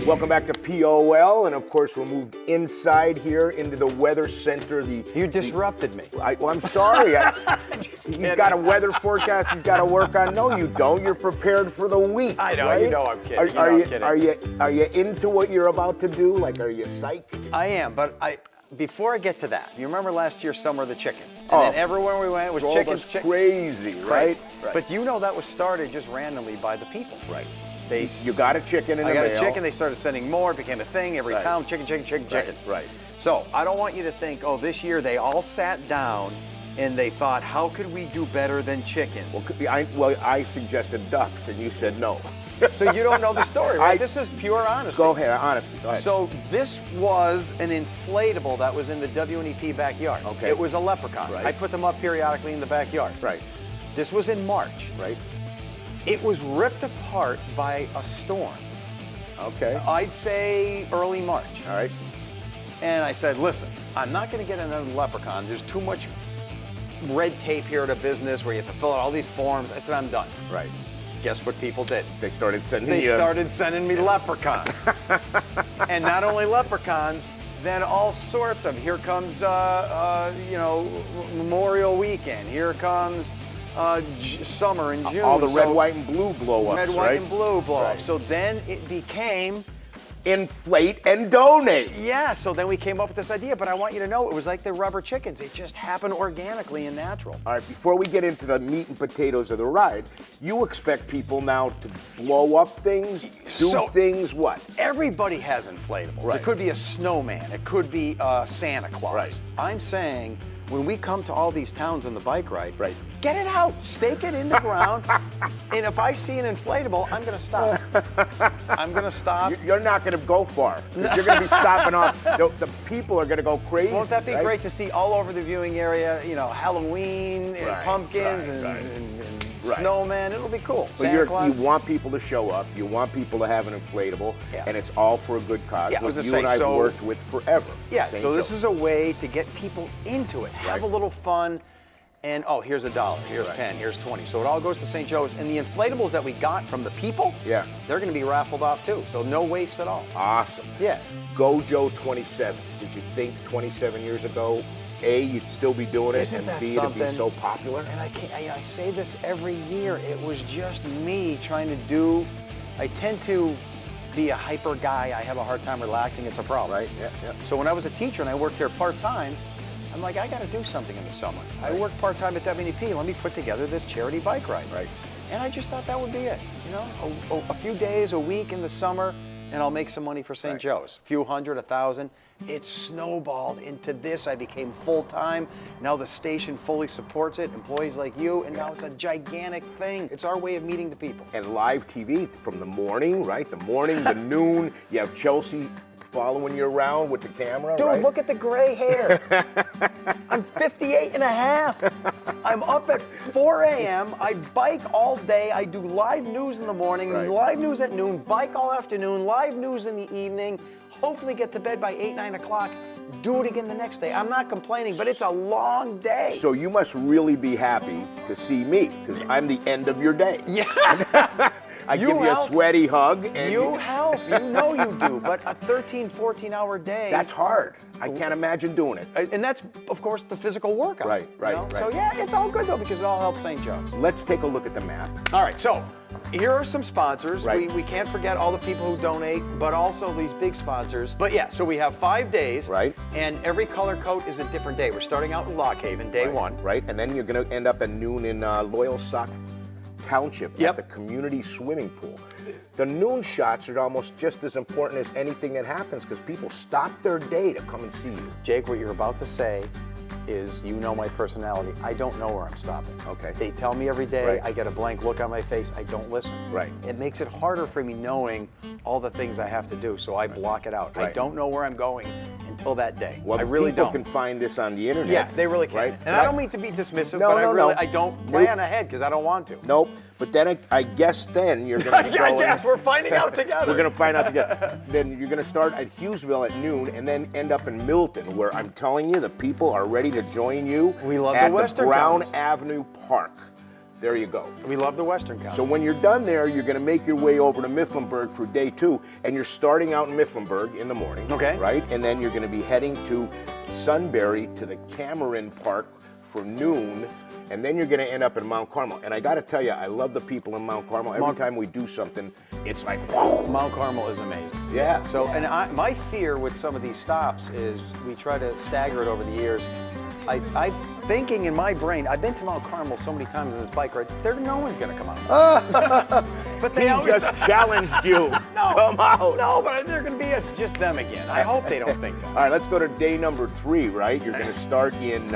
Welcome back to POL, and of course we're moved inside here into the weather center. You disrupted me. I'm sorry. He's got a weather forecast he's got to work on. No, you don't. You're prepared for the week. I know. Right? You know I'm kidding. Are you into what you're about to do? Like, are you psyched? I am, but before I get to that, you remember last year, Summer of the Chicken? And then everywhere we went was chickens. Crazy, right? But you know that was started just randomly by the people. Right. You got a chicken in the mail. I got a chicken. They started sending more. It became a thing. Every town, chicken. Right. So I don't want you to think, oh, this year they all sat down and they thought, how could we do better than chickens? Well, I suggested ducks, and you said no. So you don't know the story, right? This is pure honesty. Go ahead, honestly. Go ahead. So this was an inflatable that was in the WNEP backyard. Okay. It was a leprechaun. Right. I put them up periodically in the backyard. Right. This was in March. Right. It was ripped apart by a storm. Okay. I'd say early March. All right. And I said, listen, I'm not going to get another leprechaun. There's too much red tape here at a business where you have to fill out all these forms. I said, I'm done. Right. Guess what people did? They started sending me leprechauns. And not only leprechauns, then all sorts of, here comes, Memorial Weekend. Here comes summer in June. All the red, white, and blue blow-ups, Red, white, and blue blow-ups. Right. So then it became... Inflate and donate. Yeah, so then we came up with this idea, but I want you to know it was like the rubber chickens. It just happened organically and natural. All right, before we get into the meat and potatoes of the ride, you expect people now to blow up things, do things, what? Everybody has inflatables. Right. It could be a snowman. It could be Santa Claus. Right. I'm saying, when we come to all these towns on the bike ride, right, get it out, stake it in the ground, and if I see an inflatable, I'm going to stop. I'm going to stop. You're not going to go far, because you're going to be stopping off. The people are going to go crazy. Won't that be great to see all over the viewing area, Halloween and pumpkins and snowmen? It'll be cool. So you want people to show up. You want people to have an inflatable, and it's all for a good cause. Yeah, what you and I have worked with forever. Yeah, so this is a way to get people into it. Have a little fun. And here's $1, here's 10, here's 20. So it all goes to St. Joe's. And the inflatables that we got from the people, they're going to be raffled off too. So no waste at all. Awesome. Yeah. Go Joe 27. Did you think 27 years ago, A, you'd still be doing it, and B, to be so popular? And I say this every year. It was just me trying to do. I tend to be a hyper guy. I have a hard time relaxing. It's a problem. Right. Yeah. So when I was a teacher and I worked here part-time, I'm like, I got to do something in the summer. I work part-time at WNEP. Let me put together this charity bike ride. Right. And I just thought that would be it. A few days, a week in the summer, and I'll make some money for St. Joe's. A few hundred, 1,000. It snowballed into this. I became full-time. Now the station fully supports it, employees like you, and now it's a gigantic thing. It's our way of meeting the people. And live TV from the morning, right? The morning, the noon. You have Chelsea following you around with the camera, Dude, look at the gray hair. I'm 58 and a half. I'm up at 4 a.m. I bike all day. I do live news in the morning, live news at noon, bike all afternoon, live news in the evening. Hopefully get to bed by 8, 9 o'clock. Do it again the next day. I'm not complaining, but it's a long day. So you must really be happy to see me, because I'm the end of your day. Yeah. I give you a sweaty hug. And you help. You know you do. But a 13, 14-hour day. That's hard. I can't imagine doing it. And that's, of course, the physical workout. Right. So, yeah, it's all good, though, because it all helps St. Joe's. Let's take a look at the map. All right, so here are some sponsors. Right. We can't forget all the people who donate, but also these big sponsors. But, yeah, so we have 5 days. Right. And every color code is a different day. We're starting out in Lock Haven, day 1. Right, and then you're going to end up at noon in Loyalsock Township at the community swimming pool. The noon shots are almost just as important as anything that happens, because people stop their day to come and see you. Jake, what you're about to say is, my personality. I don't know where I'm stopping. Okay. They tell me every day. I get a blank look on my face. I don't listen. Right. It makes it harder for me knowing all the things I have to do, so I block it out. I don't know where I'm going until that day. Well, I really people don't. can find this on the internet. Yeah, they really can. Right? And I don't mean to be dismissive, but I don't plan ahead because I don't want to. Nope. But then I guess then you're going to be going. Yes, we're finding out together. We're going to find out together. Then you're going to start at Hughesville at noon and then end up in Milton, where I'm telling you, the people are ready to join you. We love at the Western Brown Coast. Avenue Park. There you go. We love the Western country. So when you're done there, you're going to make your way over to Mifflinburg for day 2, and you're starting out in Mifflinburg in the morning. Okay. Right? And then you're going to be heading to Sunbury to the Cameron Park for noon, and then you're going to end up in Mount Carmel. And I got to tell you, I love the people in Mount Carmel. Every time we do something, it's like, whoa. Mount Carmel is amazing. Yeah. So, and my fear with some of these stops is we try to stagger it over the years. I'm thinking in my brain, I've been to Mount Carmel so many times on this bike ride, no one's going to come out. But they He just challenged you. No, come out. No, but they're going to be, it's just them again. I hope they don't think that. All right, let's go to day number 3, right? You're going to start in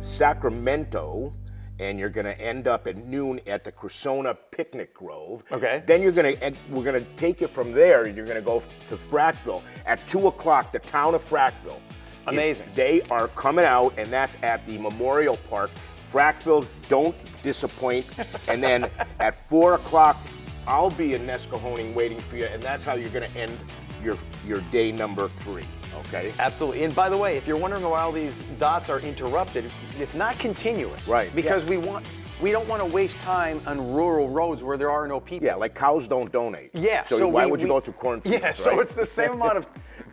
Sacramento, and you're going to end up at noon at the Cressona Picnic Grove. Okay. Then we're going to take it from there, and you're going to go to Frackville. At 2 o'clock, the town of Frackville. Amazing. They are coming out, and that's at the Memorial Park. Frackville, don't disappoint. And then at 4 o'clock, I'll be in Nescahoning waiting for you, and that's how you're going to end your day number 3. Okay. Absolutely. And by the way, if you're wondering why all these dots are interrupted, it's not continuous. Right. Because we don't want to waste time on rural roads where there are no people. Yeah, like cows don't donate. Yeah. So why would you go through cornfields? Yeah. So right? it's the same amount of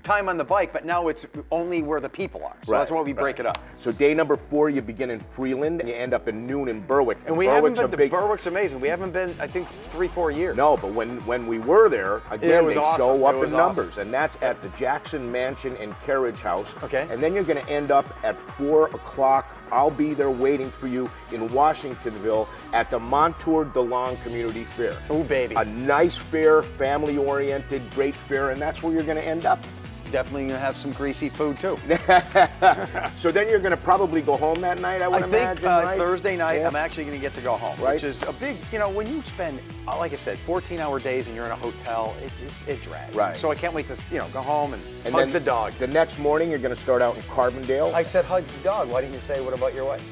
time on the bike, but now it's only where the people are. So that's why we break it up. So day number 4, you begin in Freeland, and you end up in noon in Berwick. And we haven't been to Berwick's amazing. We haven't been, I think, 3-4 years. No, but when we were there, again, they awesome. show up It was in numbers, and that's at the Jackson Mansion and Carriage House. Okay. And then you're going to end up at 4 o'clock. I'll be there waiting for you in Washingtonville at the Montour DeLong Community Fair. Oh, baby. A nice fair, family-oriented, great fair, and that's where you're going to end up. Definitely going to have some greasy food, too. So then you're going to probably go home that night, I would imagine, I think right? Thursday night, Yeah. I'm actually going to get to go home, Right. which is a big, when you spend, like I said, 14-hour days and you're in a hotel, it drags. Right. So I can't wait to, go home and hug then the dog. The next morning, you're going to start out in Carbondale. I said hug the dog. Why didn't you say, what about your wife?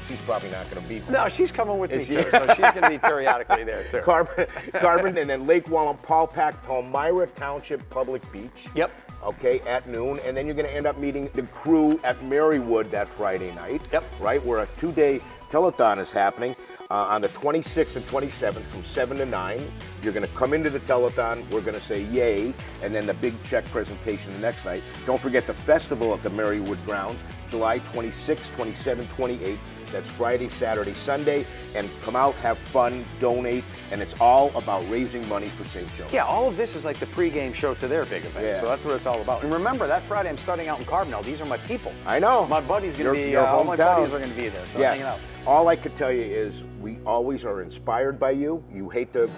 She's probably not going to be. No, she's coming with me, Is she? too, so she's going to be periodically there, too. Carbon, and then Lake Wallenpaupack, Palmyra Township Public Beach. Yep. Okay, at noon, and then you're going to end up meeting the crew at Marywood that Friday night. Yep. Right, where a 2-day telethon is happening on the 26th and 27th from 7 to 9. You're going to come into the telethon. We're going to say yay, and then the big check presentation the next night. Don't forget the festival at the Marywood grounds, July 26, 27, 28. That's Friday, Saturday, Sunday, and come out, have fun, donate, and it's all about raising money for St. Joe's. Yeah, all of this is like the pregame show to their big event, Yeah. so that's what it's all about. And remember, that Friday I'm starting out in Carbondale. These are my people. I know. My buddy's going to be, Your all my hometown. buddies are going to be there, so I'm hanging out. All I could tell you is we always are inspired by you. You hate the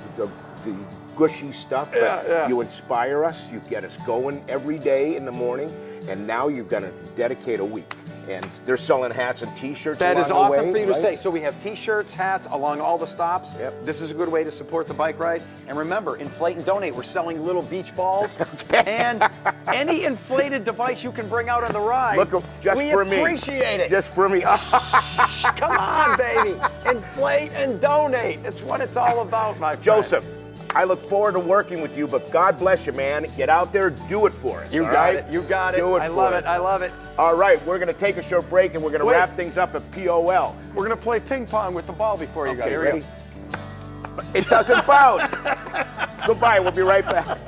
gushy stuff, but you inspire us. You get us going every day in the morning, and now you're going to dedicate a week. And they're selling hats and T-shirts That along is the awesome way, for you to right? say. So we have T-shirts, hats along all the stops. Yep. This is a good way to support the bike ride. And remember, inflate and donate. We're selling little beach balls and any inflated device you can bring out on the ride. Look, just we for me. appreciate it. Just for me. Come on, baby. Inflate and donate. That's what it's all about, my friend. Joseph, I look forward to working with you, but God bless you, man. Get out there, do it for us. You all got right? it. You got it. Do it I for love us. it. I love it. All right, we're going to take a short break, and we're going to Wait. wrap things up at POL. We're going to play ping pong with the ball before you go. Okay, Here we ready? It doesn't bounce. Goodbye. We'll be right back.